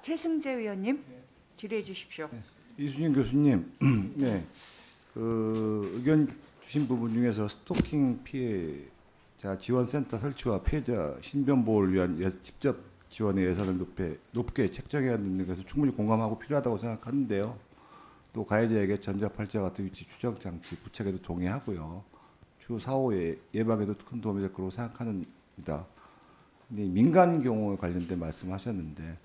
최승재 의원님 질의해 주십시오. 이순신 교수님, 네, 그 의견 주신 부분 중에서 스토킹 피해자 지원센터 설치와 피해자 신변 보호를 위한 직접 지원의 예산을 높게 책정해야 되는 것에서 충분히 공감하고 필요하다고 생각하는데요. 또 가해자에게 전자팔자 같은 위치 추적 장치 부착에도 동의하고요. 추후 사후 예방에도 큰 도움이 될 거라고 생각합니다. 근데 민간 경호에 관련된 말씀하셨는데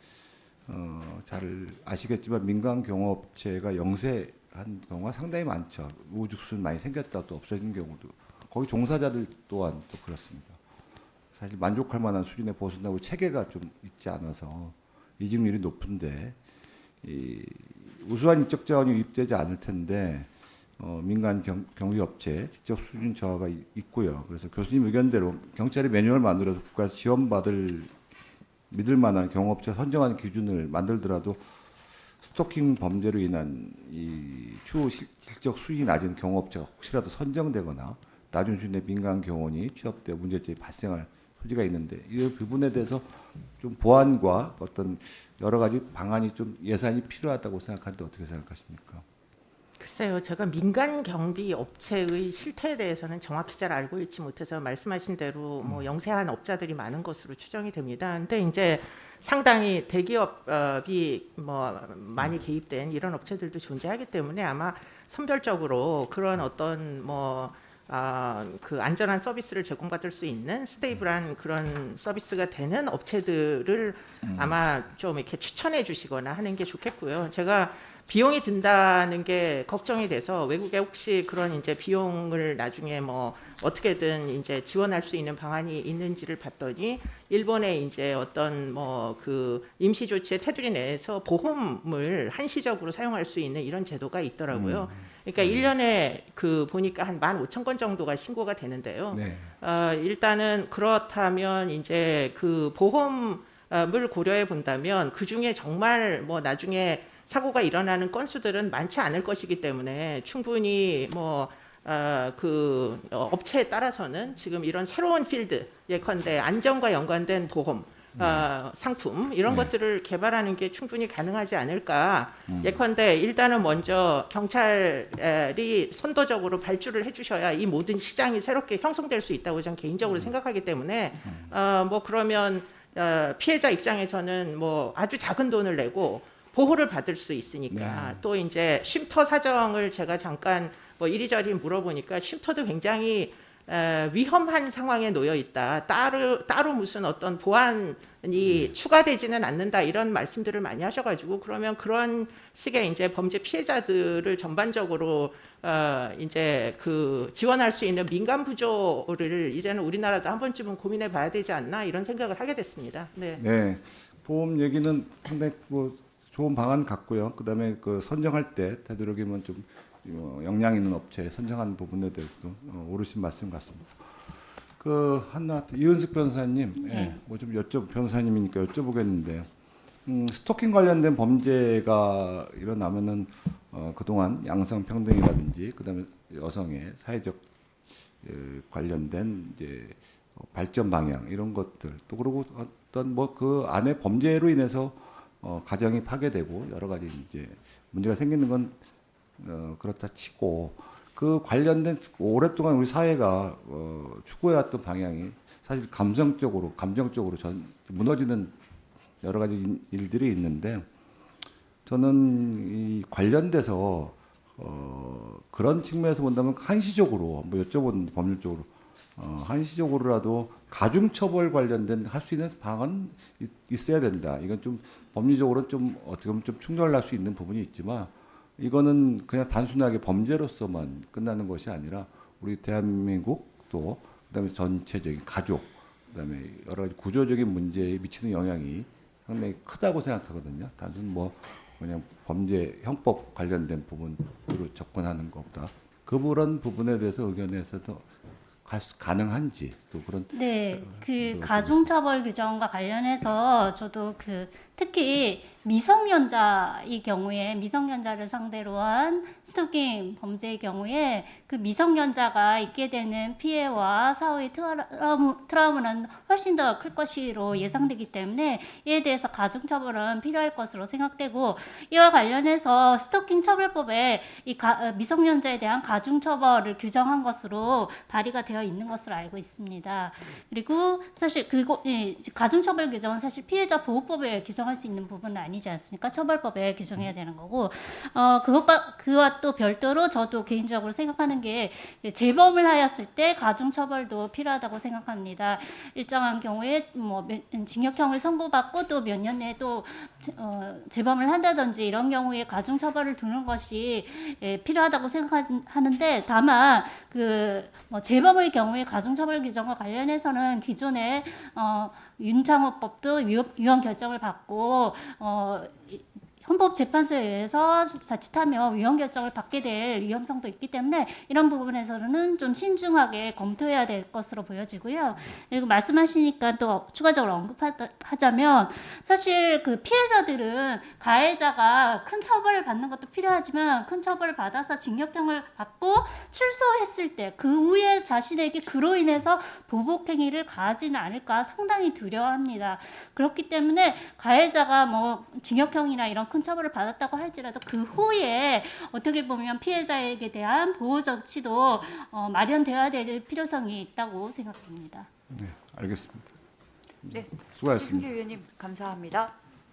잘 아시겠지만 민간 경호업체가 영세한 경우가 상당히 많죠. 우후죽순 많이 생겼다 또 없어진 경우도 거기 종사자들 또한 또 그렇습니다. 사실 만족할 만한 수준의 보수나고 체계가 좀 있지 않아서 이직률이 높은데 이 우수한 인적 자원이 유입되지 않을 텐데 민간 경비업체 직접 수준 저하가 있고요. 그래서 교수님 의견대로 경찰이 매뉴얼 만들어서 국가에서 지원받을 믿을 만한 경호업체 선정하는 기준을 만들더라도 스토킹 범죄로 인한 이 추후 실적 수익이 낮은 경호업체가 혹시라도 선정되거나 낮은 수준의 민간 경호원이 취업돼 문제점이 발생할 소지가 있는데 이 부분에 대해서 좀 보완과 어떤 여러 가지 방안이 좀 예산이 필요하다고 생각하는데 어떻게 생각하십니까? 글쎄요, 제가 민간 경비 업체의 실태에 대해서는 정확히 잘 알고 있지 못해서 말씀하신 대로 뭐 영세한 업자들이 많은 것으로 추정이 됩니다. 근데 이제 상당히 대기업이 뭐 많이 개입된 이런 업체들도 존재하기 때문에 아마 선별적으로 그런 어떤 그 안전한 서비스를 제공받을 수 있는 스테이블한 그런 서비스가 되는 업체들을 아마 좀 이렇게 추천해 주시거나 하는 게 좋겠고요. 제가 비용이 든다는 게 걱정이 돼서 외국에 혹시 그런 이제 비용을 나중에 뭐 어떻게든 이제 지원할 수 있는 방안이 있는지를 봤더니 일본의 이제 어떤 뭐 그 임시 조치의 테두리 내에서 보험을 한시적으로 사용할 수 있는 이런 제도가 있더라고요. 그러니까 1년에 그 보니까 한 15,000건 정도가 신고가 되는데요. 네. 일단은 그렇다면 이제 그 보험을 고려해 본다면 그 중에 정말 뭐 나중에 사고가 일어나는 건수들은 많지 않을 것이기 때문에 충분히 그 업체에 따라서는 지금 이런 새로운 필드 예컨대 안전과 연관된 보험 상품 이런 것들을 개발하는 게 충분히 가능하지 않을까. 예컨대 일단은 먼저 경찰이 선도적으로 발주를 해주셔야 이 모든 시장이 새롭게 형성될 수 있다고 저는 개인적으로 생각하기 때문에 뭐 그러면 피해자 입장에서는 뭐 아주 작은 돈을 내고 보호를 받을 수 있으니까. 네. 또 이제 쉼터 사정을 제가 잠깐 뭐 이리저리 물어보니까 쉼터도 굉장히 위험한 상황에 놓여 있다. 따로 무슨 어떤 보안이 추가되지는 않는다 이런 말씀들을 많이 하셔가지고 그러면 그런 식의 이제 범죄 피해자들을 전반적으로 이제 그 지원할 수 있는 민간 부조를 이제는 우리나라도 한 번쯤은 고민해봐야 되지 않나 이런 생각을 하게 됐습니다. 네. 네. 보험 얘기는 상당히 뭐 좋은 방안 같고요. 그다음에 그 선정할 때 되도록이면 좀 역량 있는 업체 선정하는 부분에 대해서도 옳으신 말씀 같습니다. 그 하나 이은숙 변호사님, 네. 뭐좀 변호사님이니까 여쭤보겠는데 스토킹 관련된 범죄가 일어나면은 그동안 양성평등이라든지 그다음에 여성의 사회적 관련된 이제 발전 방향 이런 것들 또 그리고 어떤 뭐 그 안에 범죄로 인해서 가정이 파괴되고 여러 가지 이제 문제가 생기는 건 그렇다 치고 그 관련된 오랫동안 우리 사회가 추구해왔던 방향이 사실 감정적으로 무너지는 여러 가지 일들이 있는데 저는 이 관련돼서 그런 측면에서 본다면 한시적으로 한번 여쭤본 법률적으로 한시적으로라도 가중처벌 관련된 할 수 있는 방안 있어야 된다. 이건 좀 법리적으로 좀 어떻게 보면 좀 충돌할 수 있는 부분이 있지만 이거는 그냥 단순하게 범죄로서만 끝나는 것이 아니라 우리 대한민국 또 그다음에 전체적인 가족 그다음에 여러 가지 구조적인 문제에 미치는 영향이 상당히 크다고 생각하거든요. 단순 뭐 그냥 범죄 형법 관련된 부분으로 접근하는 것보다 그런 부분에 대해서 의견에서도 가능한지 또 그런 네, 그 가중처벌 규정과 관련해서 저도 그 특히 미성년자의 경우에 미성년자를 상대로 한 스토킹 범죄의 경우에 그 미성년자가 입게 되는 피해와 사후의 트라우마는 훨씬 더 클 것으로 예상되기 때문에 이에 대해서 가중처벌은 필요할 것으로 생각되고, 이와 관련해서 스토킹 처벌법에 미성년자에 대한 가중처벌을 규정한 것으로 발의가 되어 있는 것으로 알고 있습니다. 그리고 사실 가중처벌 규정은 사실 피해자 보호법에 규정할 수 있는 부분은 아니지 않습니까? 처벌법에 규정해야 되는 거고, 그와 또 별도로 저도 개인적으로 생각하는 게 재범을 하였을 때 가중처벌도 필요하다고 생각합니다. 일정한 경우에 뭐 징역형을 선고받고 또 몇 년 내에 또 재범을 한다든지 이런 경우에 가중처벌을 두는 것이 필요하다고 생각하는데, 다만 뭐 재범의 경우에 가중처벌 규정과 관련해서는 기존에 윤창호법도 위헌 결정을 받고 헌법재판소에 의해서 자칫하면 위헌 결정을 받게 될 위험성도 있기 때문에 이런 부분에서는 좀 신중하게 검토해야 될 것으로 보여지고요. 그리고 말씀하시니까 또 추가적으로 언급하자면, 사실 그 피해자들은 가해자가 큰 처벌을 받는 것도 필요하지만 큰 처벌을 받아서 징역형을 받고 출소했을 때 그 후에 자신에게 그로 인해서 보복행위를 가하지는 않을까 상당히 두려워합니다. 그렇기 때문에 가해자가 뭐 징역형이나 이런 큰 처벌을 받았다고 할지라도 그 후에 어떻게 보면 피해자에게 대한 보호 조치도 마련되어야 될 필요성이 있다고 생각합니다. 네, 알겠습니다. 네, 수고하셨습니다. 이승재 의원님 감사합니다.